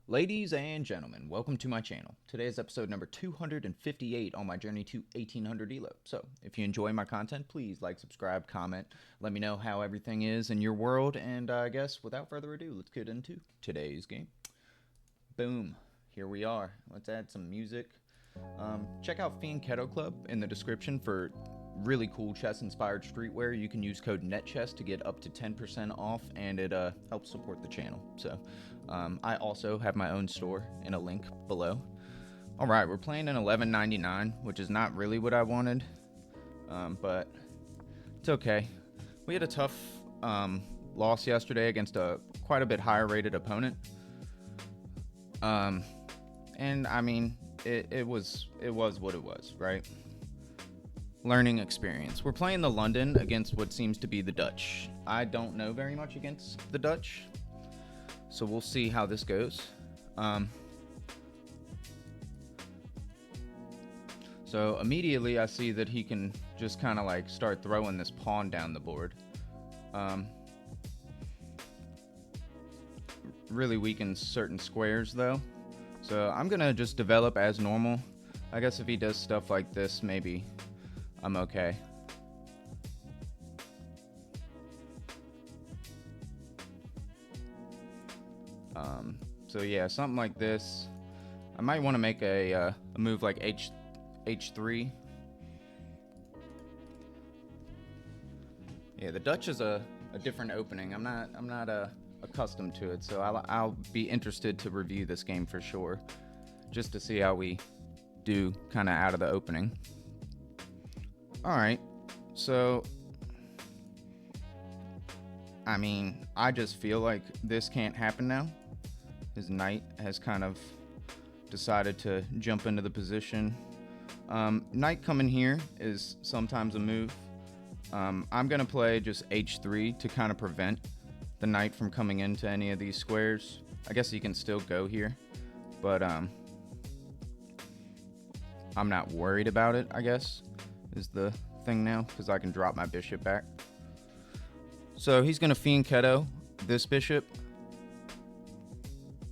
Ladies and gentlemen, welcome to my channel. Today is episode number 258 on my journey to 1800 ELO. So, if you enjoy my content, please like, subscribe, comment, let me know how everything is in your world, and I guess without further ado, let's get into today's game. Boom, here we are. Let's add some music. Check out Fiend Keto Club in the description for really cool chess-inspired streetwear. You can use code NETCHESS to get up to 10% off, and it helps support the channel. So, I also have my own store in a link below. All right, we're playing in 1199, which is not really what I wanted, but it's okay. We had a tough loss yesterday against a quite a bit higher rated opponent. And I mean, it was what it was, right? Learning experience. We're playing the London against what seems to be the Dutch. I don't know very much against the Dutch, so we'll see how this goes. So immediately I see that he can just kind of like start throwing this pawn down the board. Really weakens certain squares though. So I'm gonna just develop as normal. I guess if he does stuff like this, maybe I'm okay. So yeah, something like this. I might want to make a move like H3. Yeah, the Dutch is a different opening. I'm not accustomed to it, so I'll be interested to review this game for sure, just to see how we do kind of out of the opening. All right, so I mean, I just feel like this can't happen now. His knight has kind of decided to jump into the position. Knight coming here is sometimes a move. I'm gonna play just H3 to kind of prevent the knight from coming into any of these squares. I guess he can still go here, but I'm not worried about it, I guess, is the thing now, because I can drop my bishop back. So he's gonna Fiend Keto this bishop,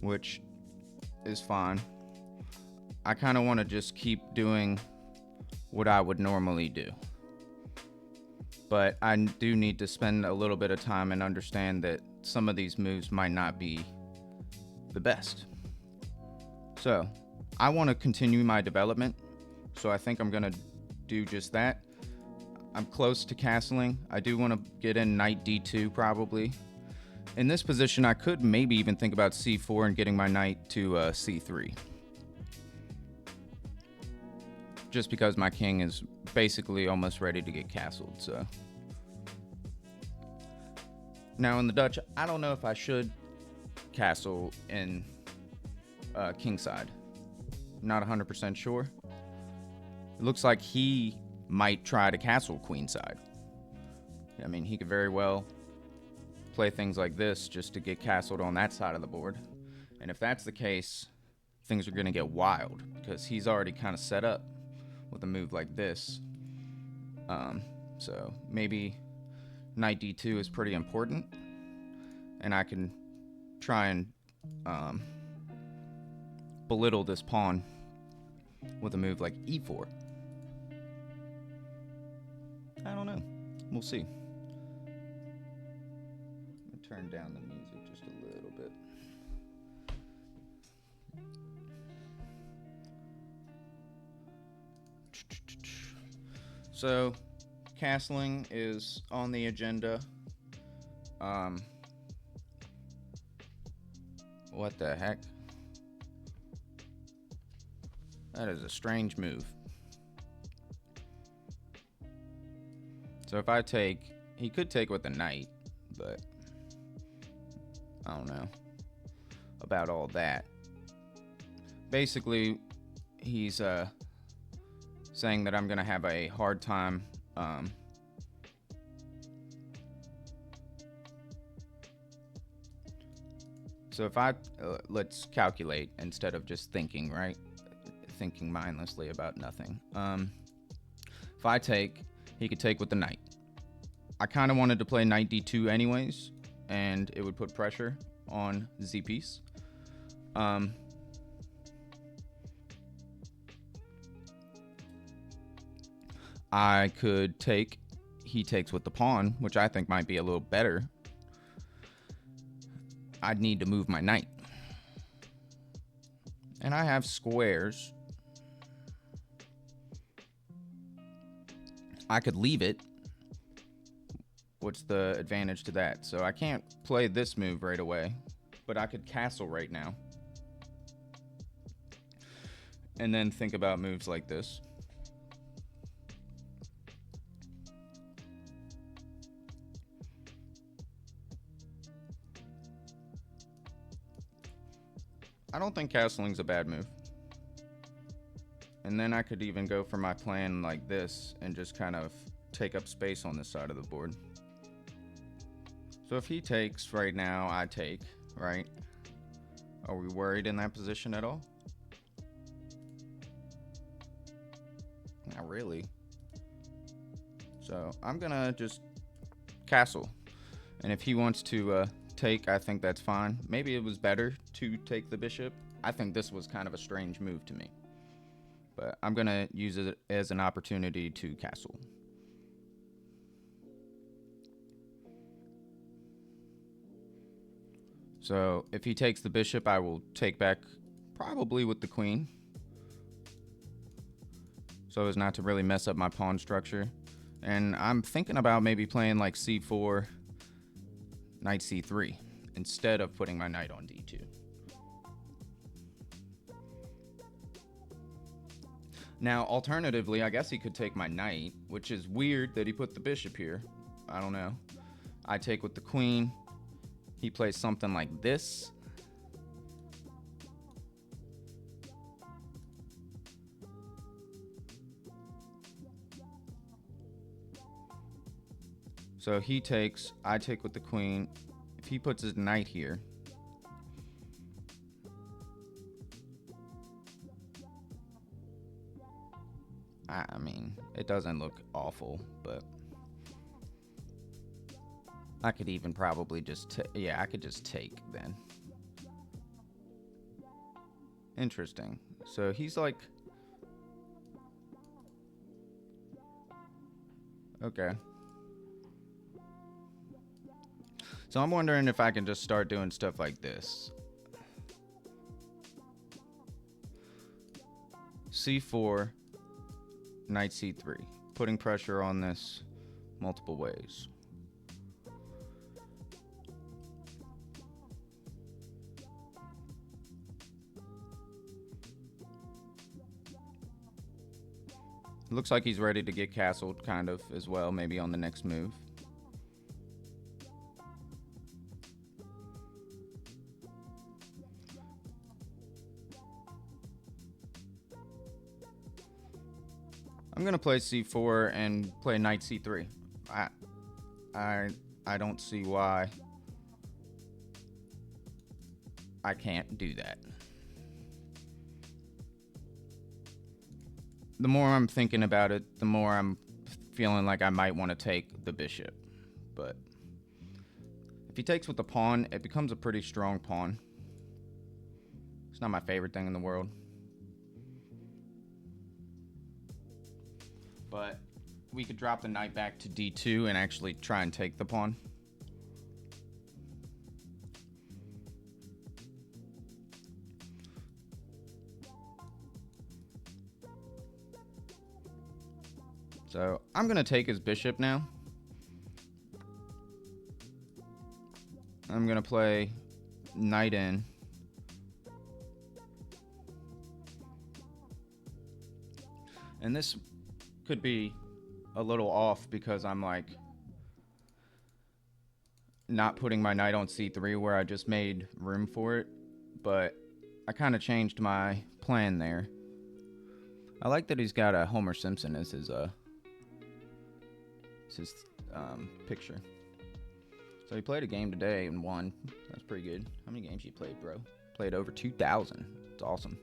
which is fine. I kind of want to just keep doing what I would normally do, but I do need to spend a little bit of time and understand that some of these moves might not be the best. So I want to continue my development, so I think I'm gonna do just that. I'm close to castling. I do want to get in knight d2 probably. In this position, I could maybe even think about c4 and getting my knight to c3. Just because my king is basically almost ready to get castled, so. Now in the Dutch, I don't know if I should castle in kingside. Not 100% sure. It looks like he might try to castle queenside. I mean, he could very well play things like this just to get castled on that side of the board. And if that's the case, things are going to get wild, because he's already kind of set up with a move like this. So maybe knight d2 is pretty important, and I can try and belittle this pawn with a move like e4. I don't know. We'll see. Turn down the music just a little bit. So, castling is on the agenda. What the heck? That is a strange move. So if I take, he could take with the knight, but I don't know about all that. Basically, he's saying that I'm gonna have a hard time so if I let's calculate instead of just thinking, right? Thinking mindlessly about nothing. If I take, he could take with the knight. I kind of wanted to play knight d2 anyways, and it would put pressure on z piece. I could take, he takes with the pawn, which I think might be a little better. I'd need to move my knight. And I have squares. I could leave it. What's the advantage to that? So I can't play this move right away, but I could castle right now. And then think about moves like this. I don't think castling's a bad move. And then I could even go for my plan like this and just kind of take up space on this side of the board. So if he takes right now, I take, right? Are we worried in that position at all? Not really. So I'm gonna just castle. And if he wants to take, I think that's fine. Maybe it was better to take the bishop. I think this was kind of a strange move to me. But I'm gonna use it as an opportunity to castle. So if he takes the bishop, I will take back probably with the queen, so as not to really mess up my pawn structure. And I'm thinking about maybe playing like c4, knight c3, instead of putting my knight on d2. Now, alternatively, I guess he could take my knight, which is weird that he put the bishop here. I don't know. I take with the queen. He plays something like this. So he takes, I take with the queen. If he puts his knight here, I mean, it doesn't look awful, but I could even probably just, yeah, I could just take then. Interesting. So he's like, okay. So I'm wondering if I can just start doing stuff like this. C4, knight c3, putting pressure on this multiple ways. Looks like he's ready to get castled, kind of, as well, maybe on the next move. I'm gonna play c4 and play knight c3. I don't see why I can't do that. The more I'm thinking about it, the more I'm feeling like I might want to take the bishop. But if he takes with the pawn, it becomes a pretty strong pawn. It's not my favorite thing in the world. But we could drop the knight back to d2 and actually try and take the pawn. So I'm gonna take his bishop now. I'm gonna play knight in. And this could be a little off because I'm like not putting my knight on c3 where I just made room for it, but I kind of changed my plan there. I like that he's got a Homer Simpson as his picture. So he played a game today and won. That's pretty good. How many games you played, bro? Played over 2,000. It's awesome.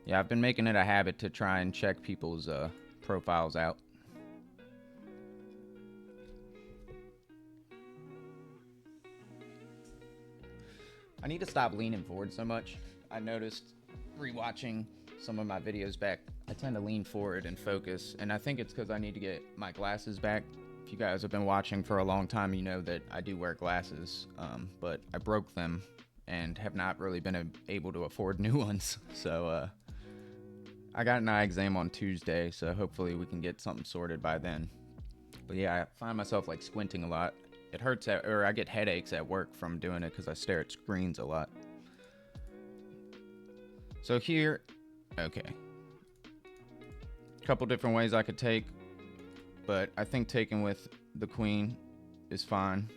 Yeah, I've been making it a habit to try and check people's profiles out. I need to stop leaning forward so much. I noticed rewatching some of my videos back, I tend to lean forward and focus, and I think it's because I need to get my glasses back. If you guys have been watching for a long time, you know that I do wear glasses, but I broke them and have not really been able to afford new ones. So I got an eye exam on Tuesday, so hopefully we can get something sorted by then. But yeah, I find myself like squinting a lot. It hurts, or I get headaches at work from doing it because I stare at screens a lot. So here, okay. A couple different ways I could take, but I think taking with the queen is fine.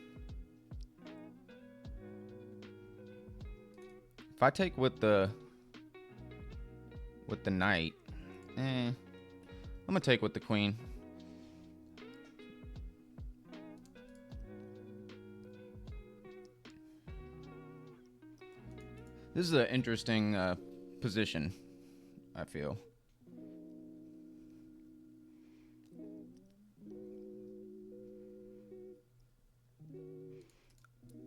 If I take with the knight, I'm gonna take with the queen. This is an interesting position, I feel.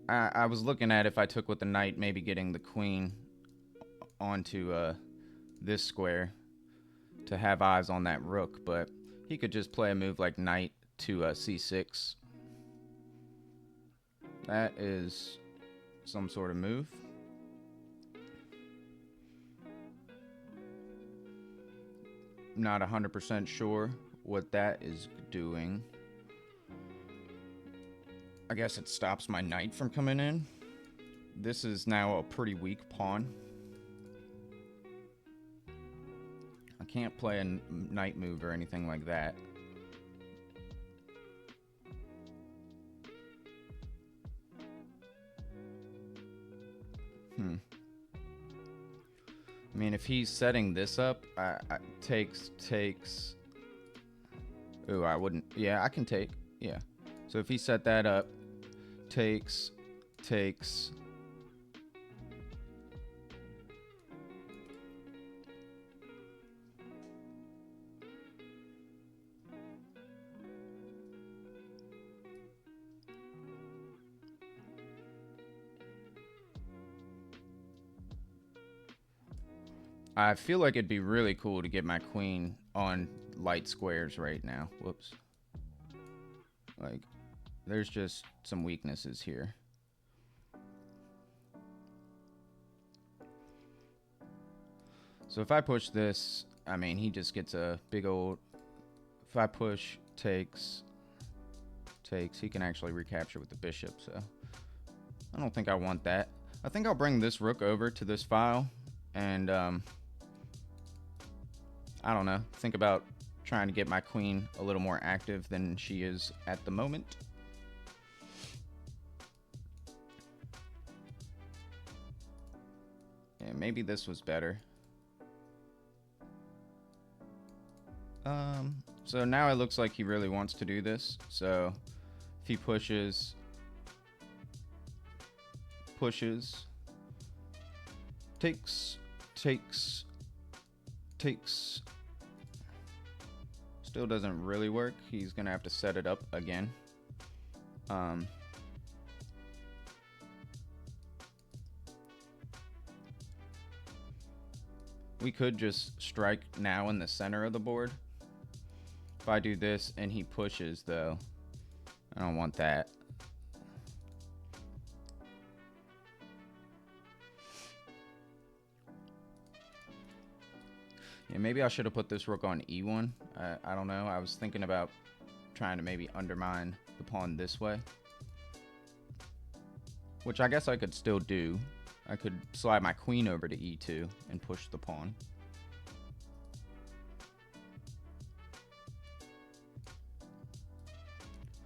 I was looking at if I took with the knight, maybe getting the queen onto this square to have eyes on that rook, but he could just play a move like knight to c6. That is some sort of move. Not 100% sure what that is doing. I guess it stops my knight from coming in. This is now a pretty weak pawn. I can't play a knight move or anything like that. I mean, if he's setting this up, takes. Ooh, I wouldn't. Yeah, I can take. Yeah. So if he set that up, takes. I feel like it'd be really cool to get my queen on light squares right now. Whoops. Like, there's just some weaknesses here. So if I push this, I mean, he just gets a big old... If I push, takes, he can actually recapture with the bishop, so... I don't think I want that. I think I'll bring this rook over to this file, and, I don't know, think about trying to get my queen a little more active than she is at the moment. Yeah, maybe this was better. So now it looks like he really wants to do this. So if he pushes, takes, still doesn't really work. He's gonna have to set it up again. We could just strike now in the center of the board. If I do this and he pushes, though, I don't want that. Yeah, maybe I should have put this rook on e1. I don't know. I was thinking about trying to maybe undermine the pawn this way, which I guess I could still do. I could slide my queen over to e2 and push the pawn.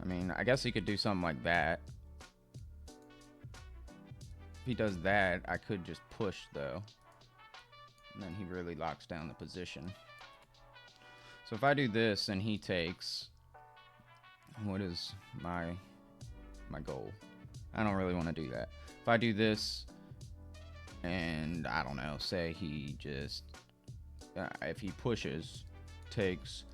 I mean, I guess he could do something like that. If he does that, I could just push, though. And then he really locks down the position. So if I do this and he takes, what is my goal? I don't really want to do that. If I do this and, I don't know, say he just, if he pushes, takes,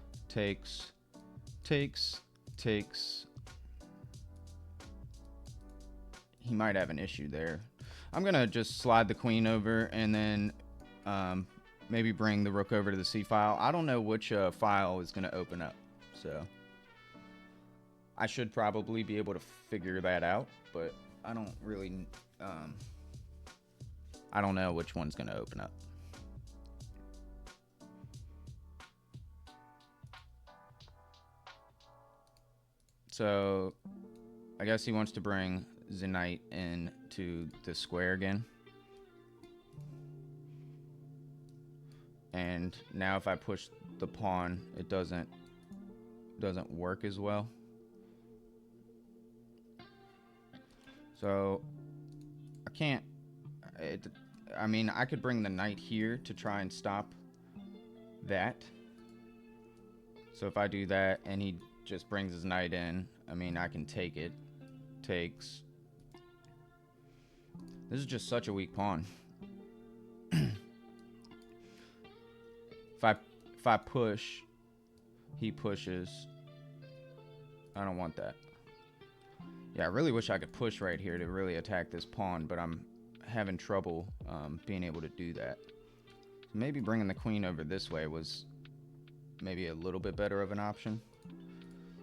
he might have an issue there. I'm going to just slide the queen over and then maybe bring the rook over to the c file. I don't know which file is going to open up, so I should probably be able to figure that out, but I don't really, I don't know which one's going to open up. So I guess he wants to bring the knight into the square again. And now if I push the pawn, it doesn't work as well. So I can't, I mean, I could bring the knight here to try and stop that. So if I do that and he just brings his knight in, I mean, I can take it. Takes. This is just such a weak pawn. If I push, he pushes. I don't want that. Yeah, I really wish I could push right here to really attack this pawn, but I'm having trouble being able to do that. Maybe bringing the queen over this way was maybe a little bit better of an option.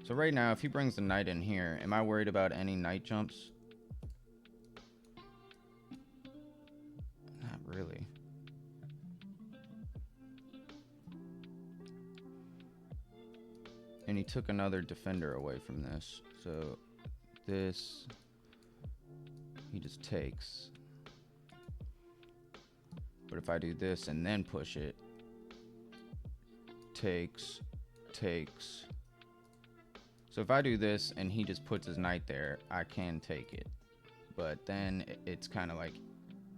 So right now, if he brings the knight in here, am I worried about any knight jumps? Not really. And he took another defender away from this. So this, he just takes. But if I do this and then push it, takes. So if I do this and he just puts his knight there, I can take it. But then it's kind of like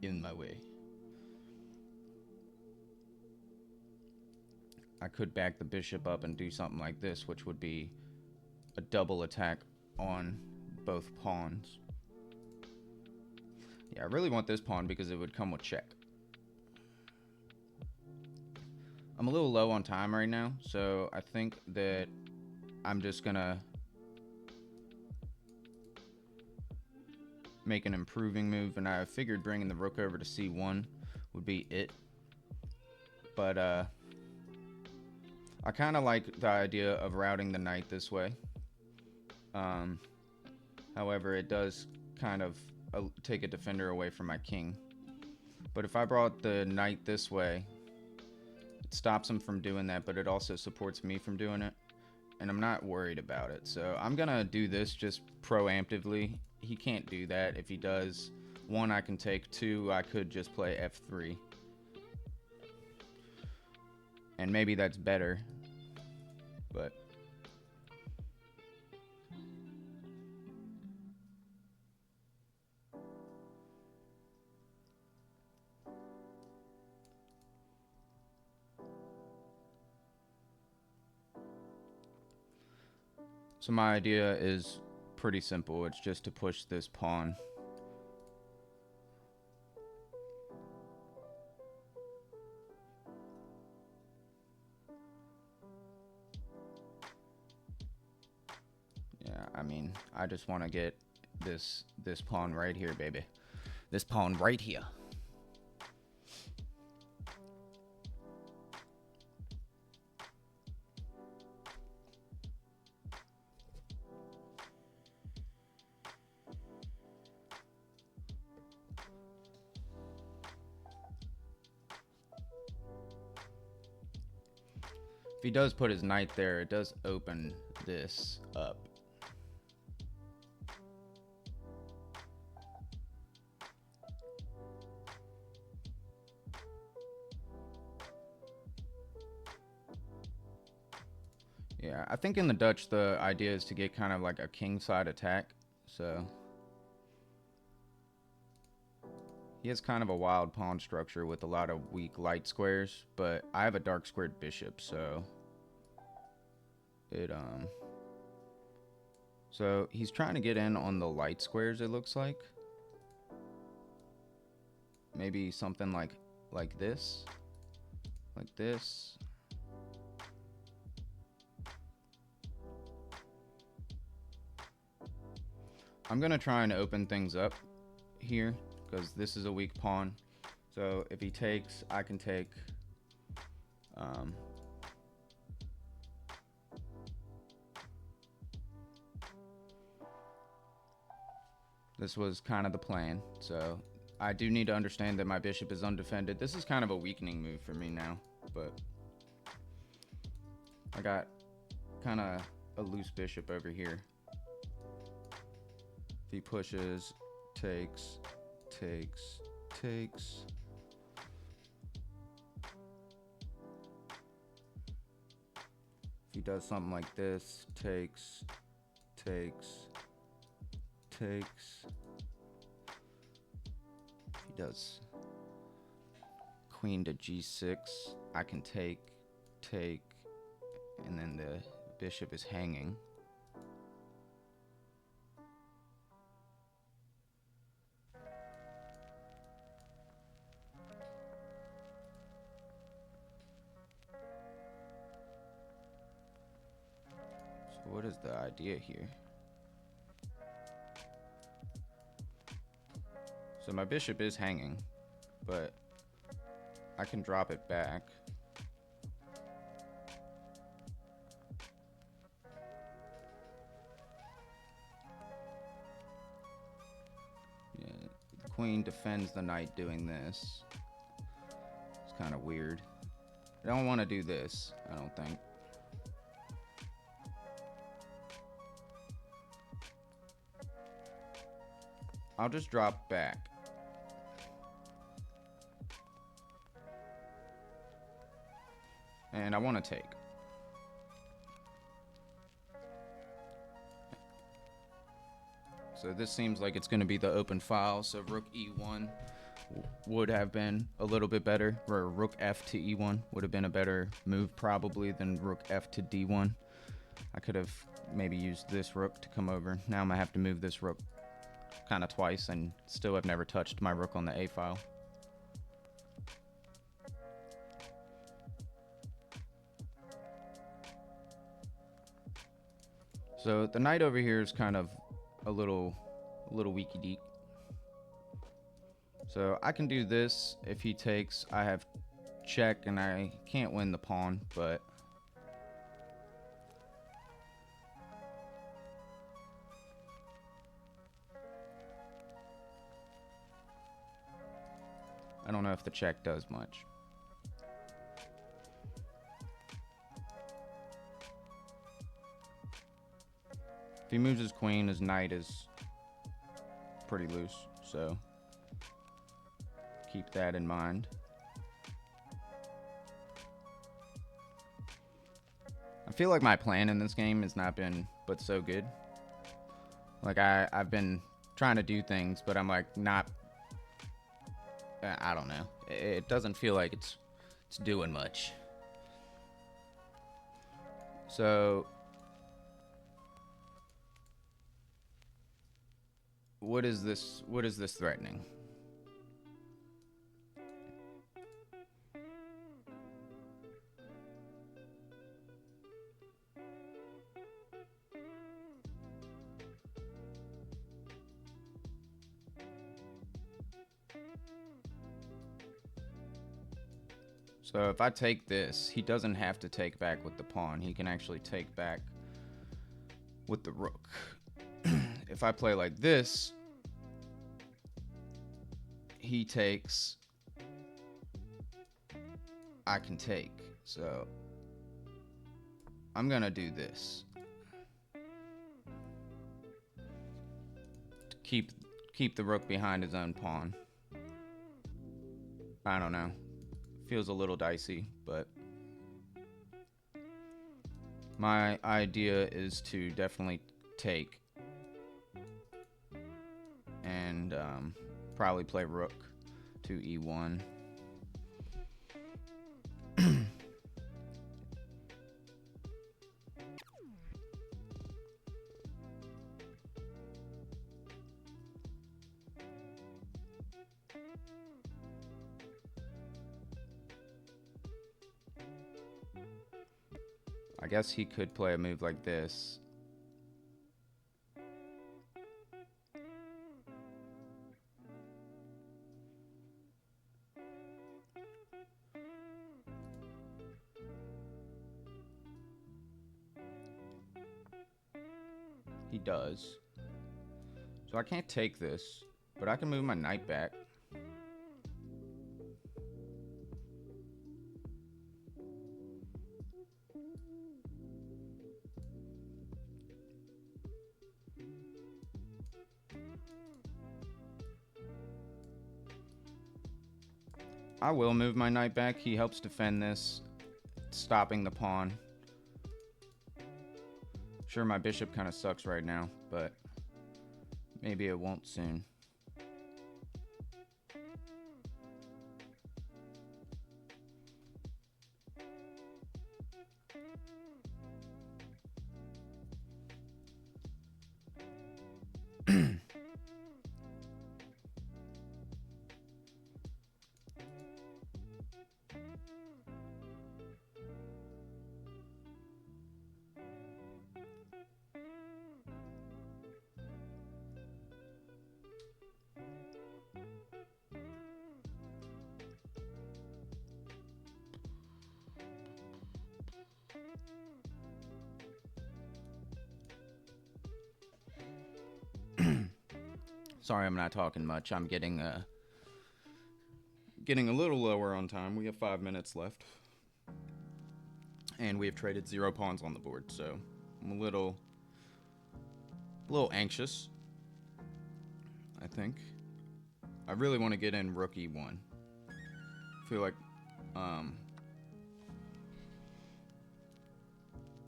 in my way. I could back the bishop up and do something like this, which would be a double attack on both pawns. Yeah, I really want this pawn because it would come with check. I'm a little low on time right now, so I think that I'm just gonna make an improving move, and I figured bringing the rook over to c1 would be it. But I kind of like the idea of routing the knight this way. However, it does kind of take a defender away from my king. But if I brought the knight this way, it stops him from doing that, but it also supports me from doing it. And I'm not worried about it. So I'm going to do this just preemptively. He can't do that. If he does, 1, I can take. 2, I could just play f3. And maybe that's better. But so my idea is pretty simple. It's just to push this pawn. Yeah, I mean, I just want to get this pawn right here, baby. This pawn right here. If he does put his knight there, it does open this up. Yeah, I think in the Dutch, the idea is to get kind of like a kingside attack. So he has kind of a wild pawn structure with a lot of weak light squares, but I have a dark squared bishop, so so he's trying to get in on the light squares, it looks like. Maybe something like this. Like this. I'm going to try and open things up here because this is a weak pawn. So if he takes, I can take. This was kind of the plan. So I do need to understand that my bishop is undefended. This is kind of a weakening move for me now, but I got kind of a loose bishop over here. If he pushes, takes, takes, takes. If he does something like this, takes, takes, takes. If he does queen to g6, I can take, and then the bishop is hanging. So what is the idea here? So my bishop is hanging, but I can drop it back. Yeah, the queen defends the knight doing this. It's kind of weird. I don't want to do this, I don't think. I'll just drop back. And I want to take. So this seems like it's going to be the open file. So rook e1 would have been a little bit better. Or rook f to e1 would have been a better move probably than rook f to d1. I could have maybe used this rook to come over. Now I'm going to have to move this rook kind of twice and still have never touched my rook on the a file. So the knight over here is kind of a little weaky deek. So I can do this. If he takes, I have check and I can't win the pawn, but I don't know if the check does much. If he moves his queen, his knight is pretty loose, so keep that in mind. I feel like my plan in this game has not been but so good. Like I've been trying to do things, but I'm like not. I don't know. It doesn't feel like it's doing much. So what is this threatening? So if I take this, he doesn't have to take back with the pawn. He can actually take back with the rook. If I play like this, he takes, I can take. So I'm gonna do this to keep the rook behind his own pawn. I don't know. Feels a little dicey, but my idea is to definitely take and probably play rook to e1. I guess he could play a move like this. He does. So I can't take this, but I can move my knight back. I will move my knight back. He helps defend this, stopping the pawn. Sure, my bishop kind of sucks right now, but maybe it won't soon. Sorry, I'm not talking much. I'm getting a little lower on time. We have 5 minutes left, and we have traded 0 pawns on the board, so I'm a little anxious. I think I really want to get in rook e1. I feel like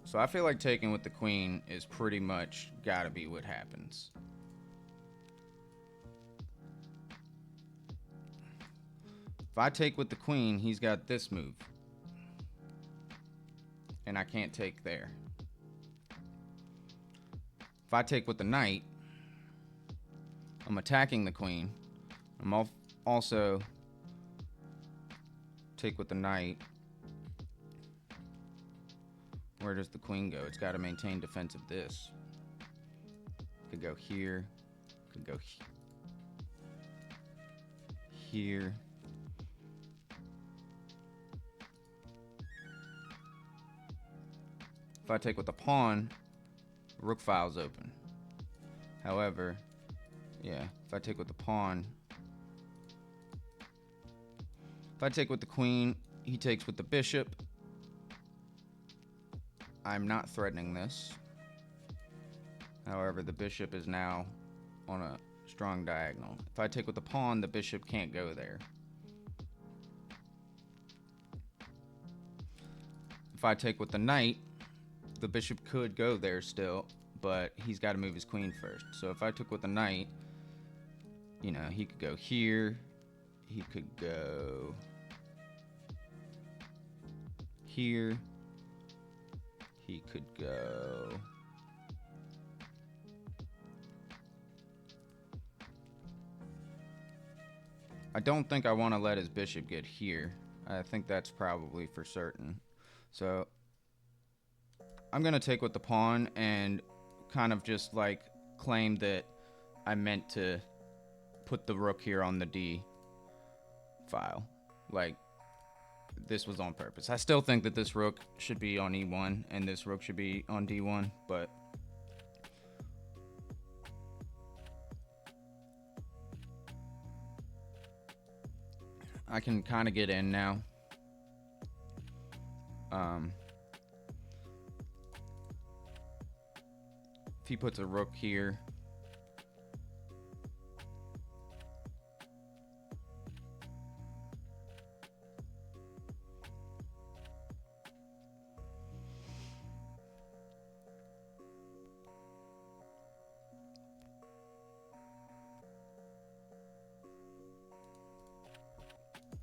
so I feel like taking with the queen is pretty much gotta be what happens. If I take with the queen, he's got this move. And I can't take there. If I take with the knight, I'm attacking the queen. I'm also take with the knight. Where does the queen go? It's got to maintain defense of this. Could go here. Could go here. If I take with the pawn, rook file's open. However, yeah, if I take with the pawn, if I take with the queen, he takes with the bishop. I'm not threatening this. However, the bishop is now on a strong diagonal. If I take with the pawn, the bishop can't go there. If I take with the knight, the bishop could go there still, but he's got to move his queen first. So if I took with the knight, you know, he could go here. He could go here. He could go I don't think I want to let his bishop get here. I think that's probably for certain. So I'm going to take with the pawn and kind of just like claim that I meant to put the rook here on the D file. Like, this was on purpose. I still think that this rook should be on E1 and this rook should be on D1, but I can kind of get in now. If he puts a rook here,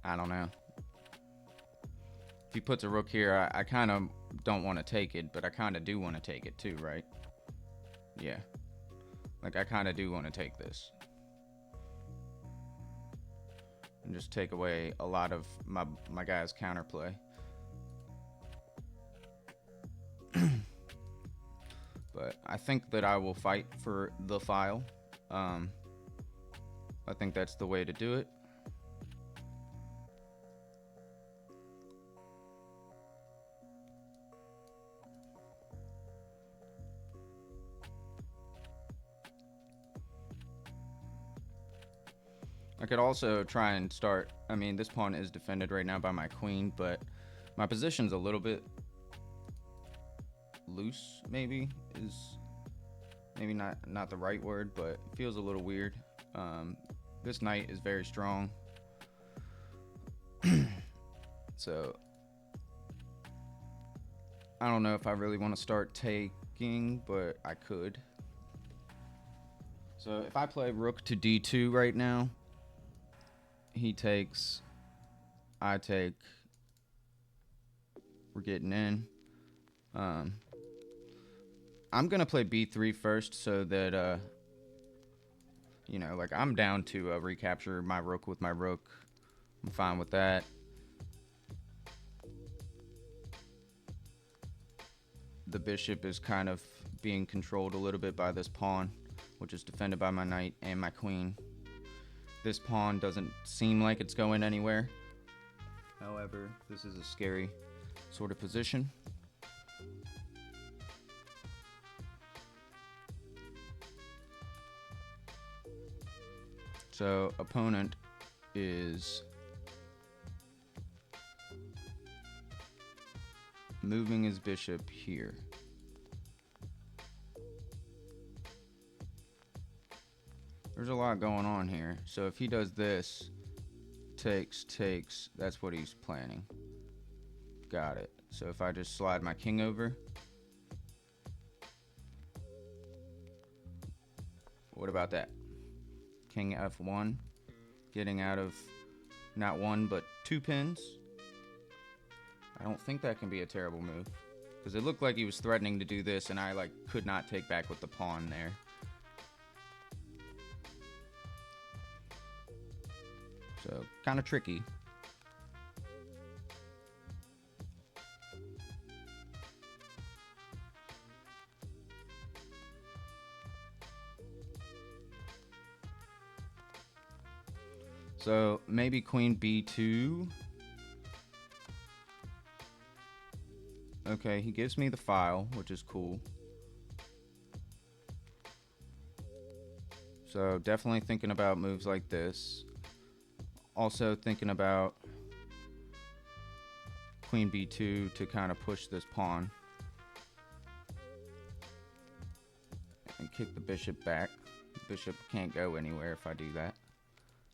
I don't know. If he puts a rook here, I kind of don't want to take it, but I kind of do want to take it too, right? Yeah. Like, I kind of do want to take this. And just take away a lot of my guy's counterplay. But I think that I will fight for the file. I think that's the way to do it. I could also try and start. I mean, this pawn is defended right now by my queen, but my position's a little bit loose, maybe not the right word, but it feels a little weird. This knight is very strong. So I don't know if I really want to start taking, but I could. So if I play rook to d2 right now, he takes, I take, we're getting in. I'm gonna play b3 first, so that you know, like, I'm down to recapture my rook with my rook. I'm fine with that. The bishop is kind of being controlled a little bit by this pawn, which is defended by my knight and my queen. This pawn doesn't seem like it's going anywhere. However, this is a scary sort of position. So, opponent is moving his bishop here. There's a lot going on here. So if he does this, takes, that's what he's planning. Got it. So if I just slide my king over, what about that? King f1, getting out of not one but 2 pins. I don't think that can be a terrible move, because it looked like he was threatening to do this, and I like could not take back with the pawn there. So kind of tricky. So maybe queen b2. Okay, he gives me the file, which is cool. So definitely thinking about moves like this. Also thinking about queen b2 to kind of push this pawn and kick the bishop back. The bishop can't go anywhere if I do that,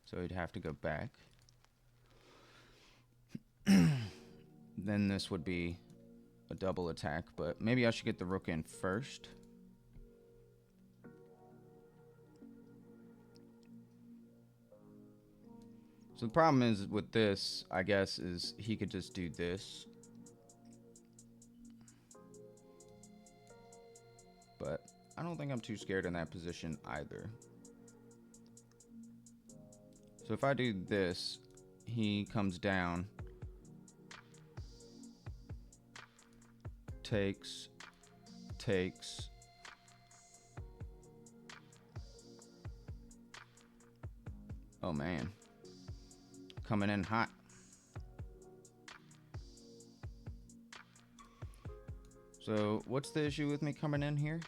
so he'd have to go back. Then this would be a double attack, but maybe I should get the rook in first. So the problem is with this, I guess, is he could just do this. But I don't think I'm too scared in that position either. So if I do this, he comes down, takes. Oh man. Coming in hot. So what's the issue with me coming in here?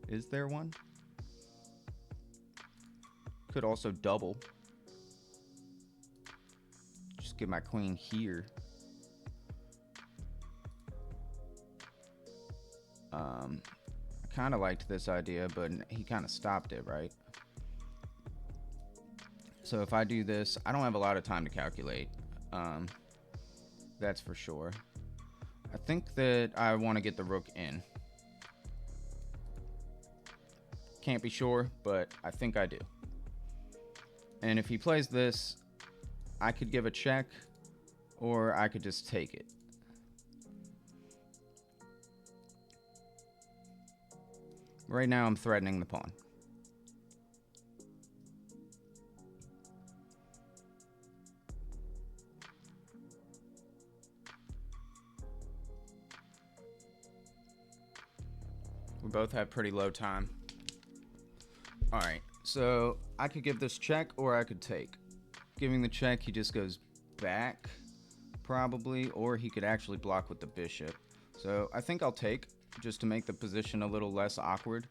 Is there one? Could also double. Just get my queen here. I kind of liked this idea, but he kind of stopped it, right? So if I do this, I don't have a lot of time to calculate. That's for sure. I think that I want to get the rook in. Can't be sure, but I think I do. And if he plays this, I could give a check, or I could just take it. Right now I'm threatening the pawn. We both have pretty low time. Alright, so I could give this check or I could take. Giving the check, he just goes back, probably, or he could actually block with the bishop. So I think I'll take, just to make the position a little less awkward.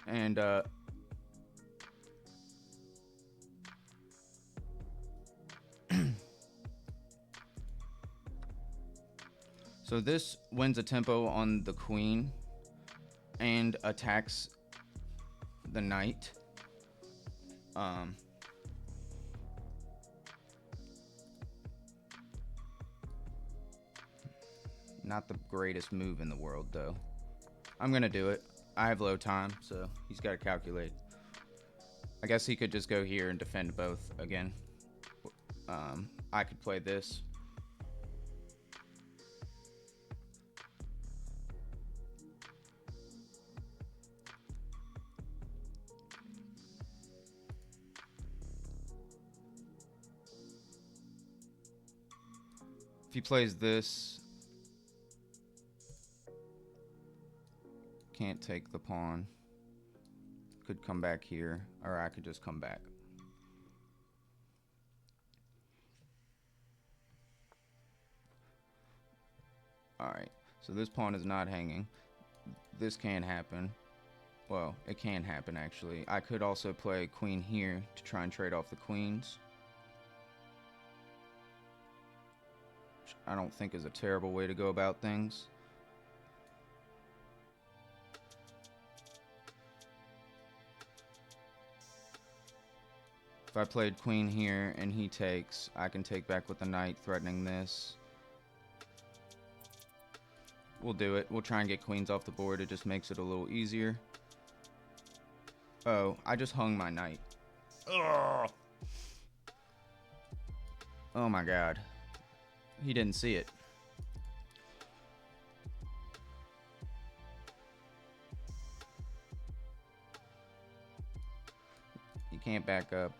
And So this wins a tempo on the queen and attacks the knight. Not the greatest move in the world, though. I'm gonna do it. I have low time, so he's got to calculate. I guess he could just go here and defend both again. I could play this. If he plays this, can't take the pawn. Could come back here, or I could just come back. Alright, so this pawn is not hanging. This can happen. Well, it can happen actually. I could also play queen here to try and trade off the queens. Which I don't think is a terrible way to go about things. If I played queen here and he takes, I can take back with the knight, threatening this. We'll do it. We'll try and get queens off the board. It just makes it a little easier. Oh, I just hung my knight. Ugh. Oh my god. He didn't see it. You can't back up.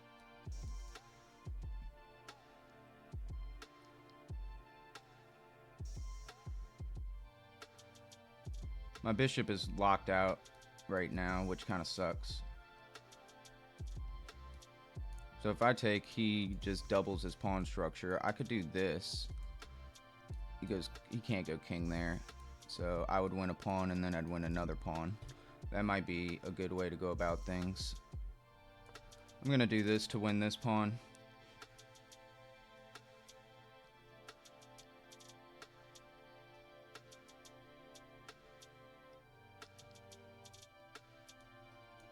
My bishop is locked out right now, which kind of sucks. So if I take, he just doubles his pawn structure. I could do this. He can't go king there. So I would win a pawn and then I'd win another pawn. That might be a good way to go about things. I'm going to do this to win this pawn.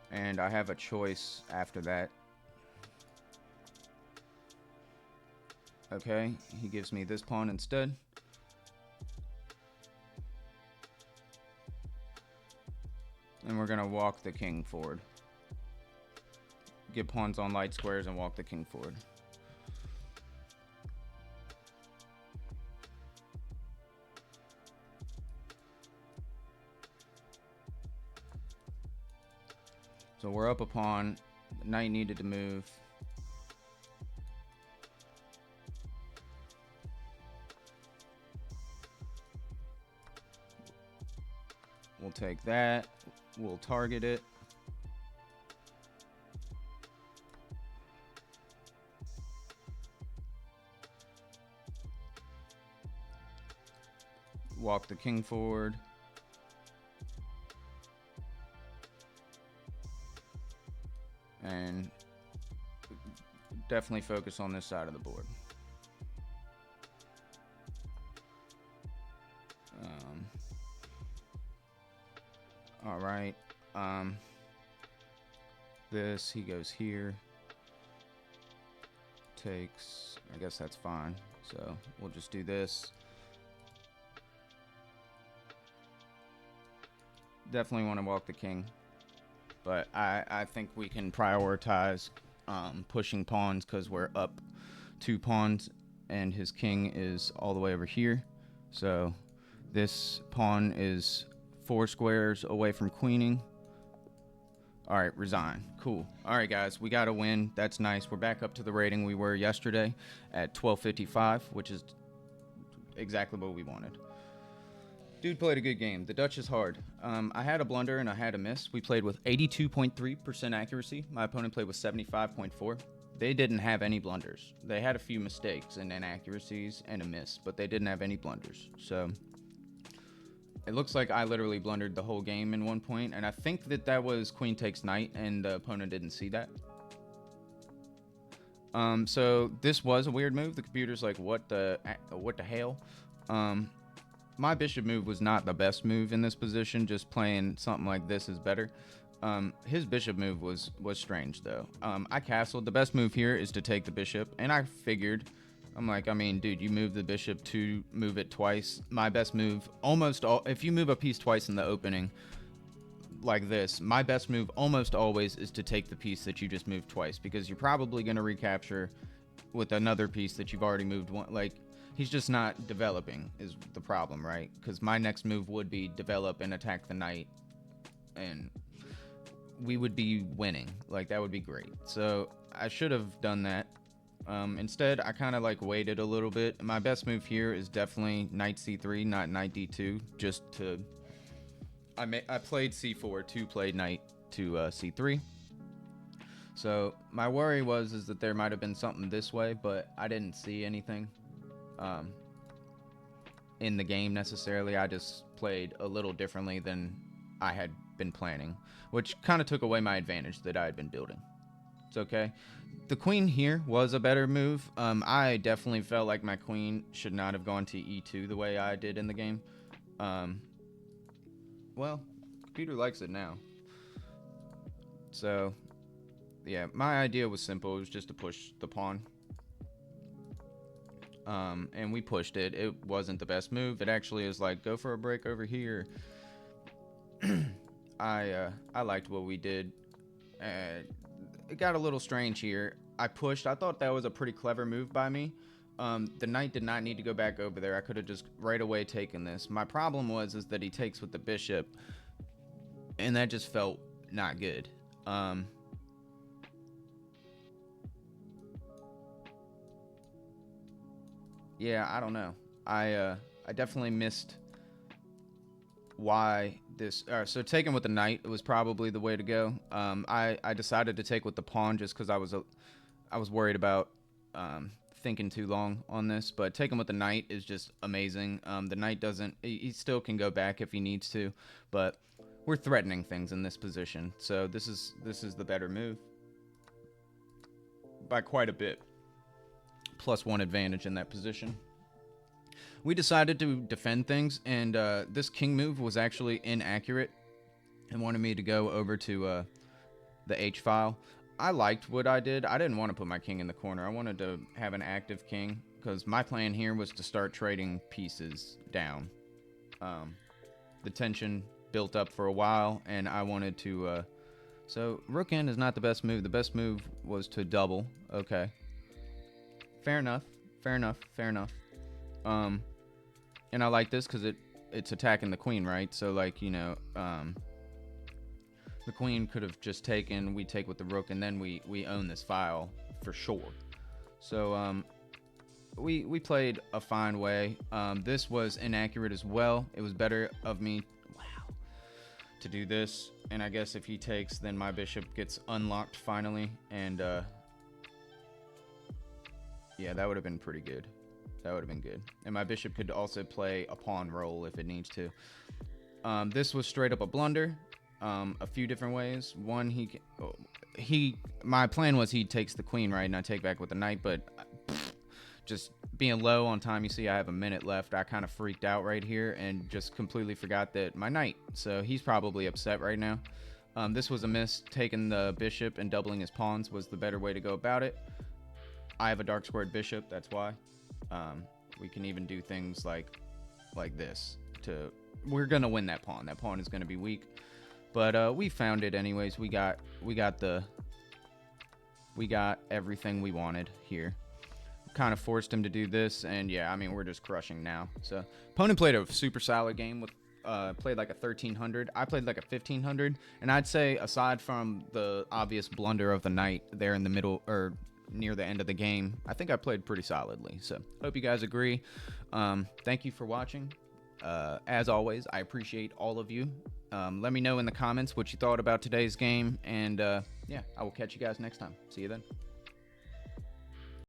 And I have a choice after that. Okay, he gives me this pawn instead. And we're gonna walk the king forward. Get pawns on light squares and walk the king forward. So we're up a pawn. The knight needed to move. We'll take that. We'll target it. Walk the king forward. And definitely focus on this side of the board. All right. This, he goes here. Takes, I guess that's fine. So we'll just do this. Definitely want to walk the king. But I think we can prioritize pushing pawns because we're up 2 pawns and his king is all the way over here. So this pawn is 4 squares away from queening. All right, resign. Cool. All right, guys, we got a win. That's nice. We're back up to the rating we were yesterday at 1255, which is exactly what we wanted. Dude played a good game. The Dutch is hard. I had a blunder and I had a miss. We played with 82.3% accuracy. My opponent played with 75.4%. They didn't have any blunders. They had a few mistakes and inaccuracies and a miss, but they didn't have any blunders. So it looks like I literally blundered the whole game in one point, and I think that was queen takes knight, and the opponent didn't see that. So this was a weird move. The computer's like, what the hell? my bishop move was not the best move in this position. Just playing something like this is better. His bishop move was strange though. I castled. The best move here is to take the bishop, and I figured, I'm like, I mean, dude, you move the bishop to move it twice. My best move, if you move a piece twice in the opening, like this, my best move almost always is to take the piece that you just moved twice, because you're probably going to recapture with another piece that you've already moved one. Like, he's just not developing is the problem, right? Because my next move would be develop and attack the knight, and we would be winning. Like, that would be great. So I should have done that. Instead, I kind of like waited a little bit. My best move here is definitely knight c3, not knight d2, just to... I played c4 to play knight to c3. So my worry is that there might have been something this way, but I didn't see anything in the game necessarily. I just played a little differently than I had been planning, which kind of took away my advantage that I had been building. It's okay. The queen here was a better move. I definitely felt like my queen should not have gone to e2 the way I did in the game. Well, computer likes it now. So, yeah, my idea was simple. It was just to push the pawn. And we pushed it. It wasn't the best move. It actually is like, go for a break over here. I liked what we did. It got a little strange here. I pushed. I thought that was a pretty clever move by me. The knight did not need to go back over there. I could have just right away taken this. My problem is that he takes with the bishop, and that just felt not good. Yeah, I don't know. I definitely missed why this. So taking with the knight was probably the way to go. I decided to take with the pawn just because I was worried about thinking too long on this, but taking with the knight is just amazing. The knight he still can go back if he needs to, but we're threatening things in this position, so this is the better move by quite a bit. +1 advantage in that position. We decided to defend things, and this king move was actually inaccurate and wanted me to go over to the H file. I liked what I did. I didn't want to put my king in the corner. I wanted to have an active king because my plan here was to start trading pieces down. The tension built up for a while, and I wanted to... So rook in is not the best move. The best move was to double. Okay. Fair enough. Fair enough. Fair enough. And I like this because it's attacking the queen, right? So, like, you know... the queen could have just taken, we take with the rook, and then we own this file for sure. So we played a fine way. This was inaccurate as well. It was better of me, wow, to do this. And I guess if he takes, then my bishop gets unlocked finally. And yeah, that would have been pretty good. That would have been good. And my bishop could also play a pawn role if it needs to. This was straight up a blunder. A few different ways. One, my plan was he takes the queen, right, and I take back with the knight, but just being low on time, you see I have a minute left. I kind of freaked out right here and just completely forgot that my knight, so he's probably upset right now. This was a miss. Taking the bishop and doubling his pawns was the better way to go about it. I have a dark squared bishop, that's why. We can even do things like this. We're gonna win that pawn. That pawn is gonna be weak. But we found it anyways. We got everything we wanted here. Kind of forced him to do this, and yeah, I mean, we're just crushing now. So opponent played a super solid game with played like a 1300. I played like a 1500, and I'd say aside from the obvious blunder of the knight there in the middle or near the end of the game, I think I played pretty solidly. So hope you guys agree. Thank you for watching. As always, I appreciate all of you. Let me know in the comments what you thought about today's game, and yeah, I will catch you guys next time. See you then.